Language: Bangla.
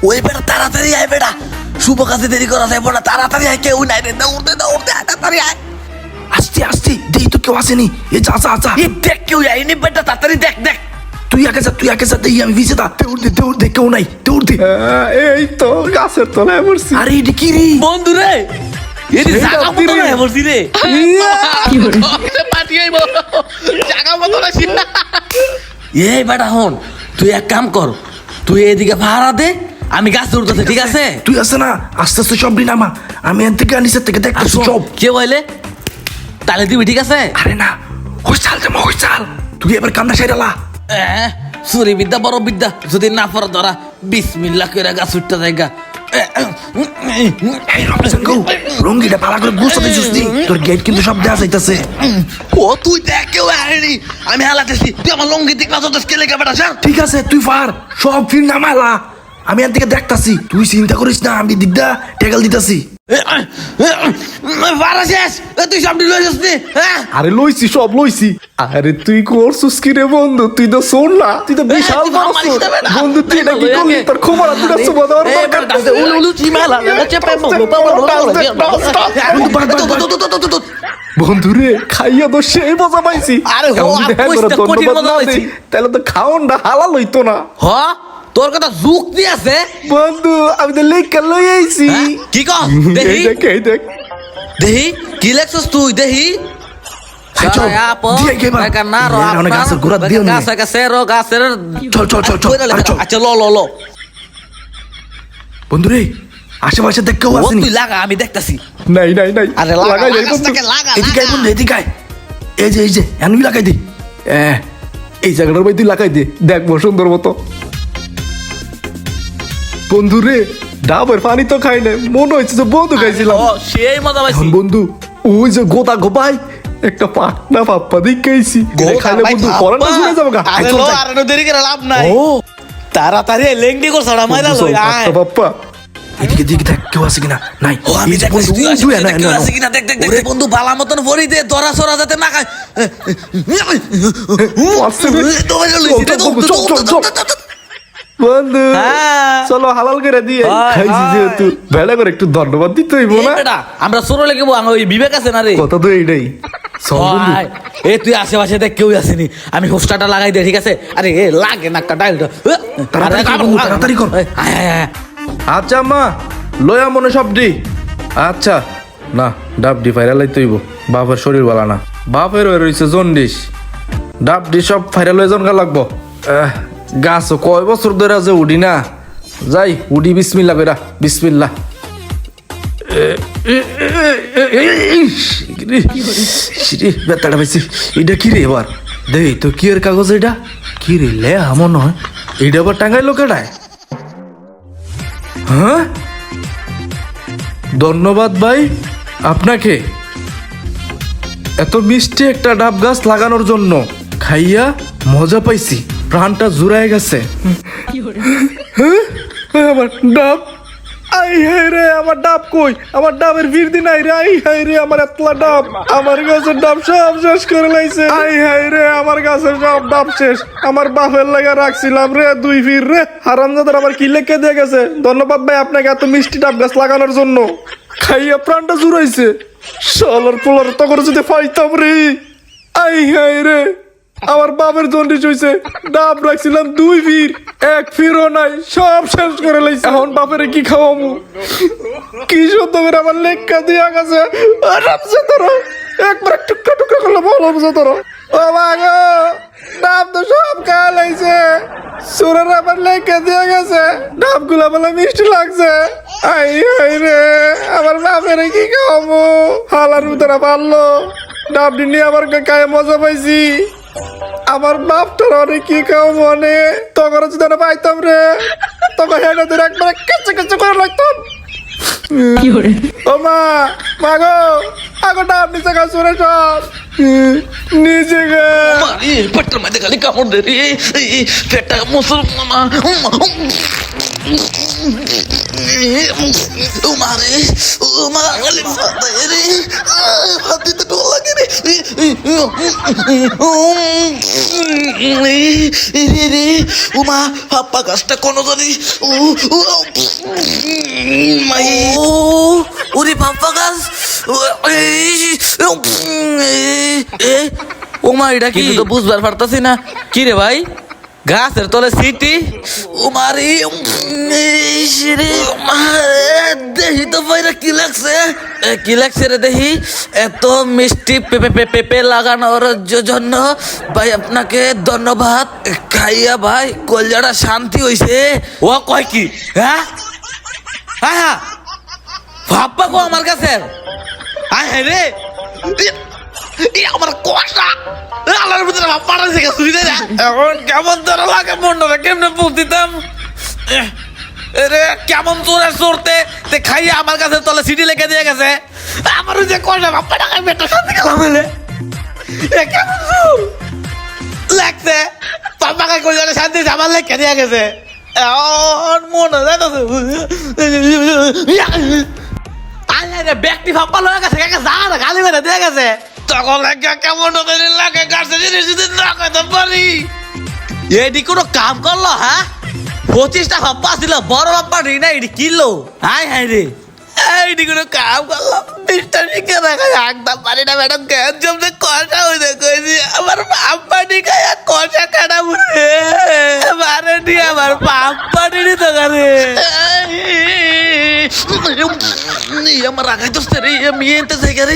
ওই বেটা তাড়াতাড়ি আয় বেটা, শুভ কাজে দেরি করা যায় না, তাড়াতাড়ি আয়, কেউ নাই রে, দৌড়তে দৌড়তে আয়, তাড়াতাড়ি আয়। আস্তে আস্তে দেই তো কেউ আসেনি। এ যা যা যা, এ দেখ কেউ আইনি বেটা, তাড়াতাড়ি দেখ দেখ। তুই আগে যা দেই, আমি ভিজে দা। দৌড় দে কেউ নাই, দৌড় দে। এই তো গাছের তলায় পড়ছি। আরে এটা কি রে? বন্ধু রে, এটি সেই জায়গা রাত্রি মতো রে। না বলছি রে। এই বেটা হন, তুই এক কাম কর, তুই এদিকে ভাড়া দে, আমি গাছ উঠতেছে, ঠিক আছে? তুই আছে না, আস্তে আস্তে সব নামা, আমি এর থেকে নিচের থেকে দেখতেছি সব। কে বলে তাহলে দিবি, ঠিক আছে? আরে না, হইসাল জামা হইসাল, তুই এবার কামনা সাইরালা। সুরি বিদ্যা বড় বিদ্যা, যদি না পড়া ধরা বিসমিল্লাহ করে গাছ উঠতে জায়গা। এই রমজান গো, রঙ্গিটা পালা করে গুছতে দিছিস নি, তোর গেট কিন্তু সব দেয়া যাইতাছে। ও তুই দেখ কেউ আয়নি, আমি হালাতেছি, তুই আমার লঙ্গি দিক না তোর স্কেলে বেটা স্যার। ঠিক আছে তুই পার, সব ফির নামালা, আমি এর থেকে দেখতাছি, তুই চিন্তা করিস না, আমি দিকদা টেকাল দিতাছি। ভাড়া শেষ, তুই সব ডিল হয়েছিস নি? হ্যাঁ আরে লইছি, সব লইছি। আরে তুই করছিস কি রে বন্ধু? তুই তো শোন না, তুই তো বিশাল তুই বড় মারিস না বেটা। বন্ধু। তুই এটা কি করলি? তোর খবর আছে না? সুবা দেওয়ার দরকার বন্ধু রে, খাইয়া তো সেই মজা পাইছি। আরে হো, এখন যদি আর কইস একবারে না, কঠিন ধন্যবাদ মজা না পাইছি। দেই, তাহলে তো খাওনটা হালাল হইতো না। হ, তোর কথা যুক্তি আছে। বন্ধু আমি তো লেখা লই আইছি। হ্যাঁ? কি কর দেখি, এই দেখ, এই দেখ। দেখি কি লেখছস তুই, দেখি। এই চল, দিয়ে গে বা। অনেক গাছের গোড়া দিও নি। চল, আরে চল। আচ্ছা ল ল ল, বন্ধু রে, আশেপাশে দেখ কেউ ও আসেনি। তুই লাগা, আমি দেখতাছি। নাই নাই নাই, আরে লাগা, লাগাই যাই বন্ধু। লাগাসটাকে লাগা, এদিকে আয় লাগা। বন্ধু, এদিকে আয়। এই যে এনুই লাগাই দি। এই জায়গাটার ভাই তুই লাগাই দে, দেখবো সুন্দর মতো। বন্ধু রে, ডাবের পানি তো খাই না, মনে হচ্ছে যে বন্ধু খাইছিলাম। ও, সেই মজা পাইছি। এখন বন্ধু, ওই যে গোতা গোপাই একটা পাকনা পাপ্পা দিয়ে খাইছি। এটা খাইলে বন্ধু পরানটা শুনে যাবো গা। আরে লো, আরে নো দেরি করে লাভ নাই। ও তাড়াতাড়ি লেংডি কর ছড়া মাইরা লই আয়। পাকনা পাপ্পা। এদিকে দেখ কেউ আছে কিনা। নাই ও আমি এই যে দেখতেছি, বন্ধু, তুই আসিস, তুই দেখ কেউ আছে কিনা, দেখ দেখ দেখ ওরে, বন্ধু, বালা মতন ভরি দে, ধরা সরা যাতে না খায়। আসছে রে। দৌড়ে লইছি রে, চল, চল, চল, চল, চল। বন্ধু হ্যাঁ। চলো হালাল করে দিয়ে হয়, খাইছি হয়। যেহেতু ভেড়া করে একটু ধন্যবাদ দিতে হইব এই না। বেটা, আমরা সরো লেগে ওই বিবেক আছে না রে? কথা তো এইটাই। চল বন্ধু। হয়। এ তুই আশেপাশে দেখ কেউ আসেনি, আমি হোস্টারটা লাগাই দে, ঠিক আছে? আরে এ লাগে না ডাইলটা। তাড়াতাড়ি কর বন্ধু, তাড়াতাড়ি কর। আয় আয় আয়। আচ্ছা মা, লয়া মনে সব ডি। আচ্ছা না, ডাব ডি ফাইরাল হইব, বাপের শরীর বালা না, বাপের হয়ে রয়েছে জন্ডিস, ডাব ডি সব ফাইরাল হয়ে জনকা লাগবো। গাছও কয় বছর ধরে যে উডি না, যাই উডি, বিসমিল্লা কইরা, বিসমিল্লা। বেতাটা পাইছি। এটা কি রে এবার? দেই তো কি এর কাগজ এটা? কি রে লে আমন হয়? এইটা আবার টাঙ্গাইলো কেডায়? হ্যাঁ, ধন্যবাদ ভাই আপনাকে এত মিষ্টি একটা ডাব গাছ লাগানোর জন্য। খাইয়া মজা পাইছি, প্রাণটা জুড়ায় গেছে। হ্যাঁ? আমার ডাব, আই হাই রে, আমার ডাব কই? আমার ডাবের বীরদি নাই রে, আই হাই রে, আমার এতলা ডাব, আমার গাছের ডাব সব শেষ করে লাইছে। আই হাই রে, আমার গাছের সব ডাব শেষ। আমার বাপের লাগা রাখছিলাম রে 2 ফির রে, হারামজাদার আমার কি লেখে দিয়ে গেছে। ধন্যবাদ ভাই আপনাকে এত মিষ্টি ডাব গাছ লাগানোর জন্য। খাইয়া প্রাণটা জুড়াইছে। শালার পোলার তো করে যদি পাইতাম রে, আই হাই রে, আমার বাপের জন্ডিস হইছে, ডাব রাখছিলাম 2 ফির, 1 ফিরও নাই, সব শেষ করে লাইছে। এখন বাপেরে কি খাওয়ামু? কি সত্য করে আমার লেখা দিয়া গেছে। রামছে তোরা একবার টুকরা টুকরা করলে বল রামছে তোরা। ও মা গো, ডাব তো সব খাওয়া লাইছে। সুরের আমার লেখা দিয়া গেছে, ডাবগুলা বলে মিষ্টি লাগছে। আই হাই রে, আমার বাপেরে কি খাওয়ামু? হালার উতারা পারলো, ডাবটি নিয়ে আমার গায়ে মজা পাইছি। আমার বাপটার অনেক কি খাও মনে, তখন যদি না পাইতাম রে, তখন হেঁটে ধরে একবার কেঁচে কেঁচে করে লাগতাম। ও মা, মা গো, আগো ডাব নিচে গা সুরে সব নিচে গে। মারি পেটের মধ্যে খালি কামড় দে রে, পেটটা মুসল মামা। মারে ও মা খালি ফাটায় রে হাতে তো ডর লাগে রে রে রে ও মা পাপ্পা গাছটা কোনো জানি মাই ওরে পাপ্পা গাছ ও মা এটা কি তো বুঝবার পারতাছি না কি রে ভাই গাছের তলে সিটি ও মারি রে দেহি তো ভাইরা কি লাগছে রে দেহি এত মিষ্টি পেঁপে লাগানোর জন্য ভাই আপনাকে ধন্যবাদ খাইয়া ভাই কলজাটা শান্তি হইছে ও কয় কি হ্যাঁ হ্যাঁ ভাববা গো আমার কাছে হ্যাঁ রে আমার কষা আলার ভিতরে পাঠাচ্ছে শুনি না এখন কেমন ধরা লাগে মন্ডলে কেমনে পৌঁছিতাম রে কেমন চোরে চড়তে খাইয়ে আমার কাছে তলে সিটি লেগে দিয়ে গেছে আমার যে কষা বাপ্পা টাকায় পেটটা শান্তি গেলাম হলে কেমন লাগছে বাপ্পা কাই করে শান্তি আমার লেগে দিয়ে গেছে মনে যায় ব্যক্তি ভাববা লয়ে গেছে যা গালি মেরে দিয়ে গেছে তখন কেমন লাগে গাছে জিনিস যদি না খাইতে পারি এটি কোনো কাম করলো হ্যাঁ 25টা ভাব্বা ছিল বড় ভাব্বা নি না এটি কিনলো হাই হাই রে এইটি কোনো কাম করলো 20টা শিখে দেখা একদম পারি না ম্যাডাম গ্যাস জমতে কষা হয়ে কইছি আমার ভাব্বা নি খায় কষা কাটা বুড়ে মারে নি আমার ভাব্বা নি তো করে আমার রাগাই তো রে আমি এনতে জায়গা রে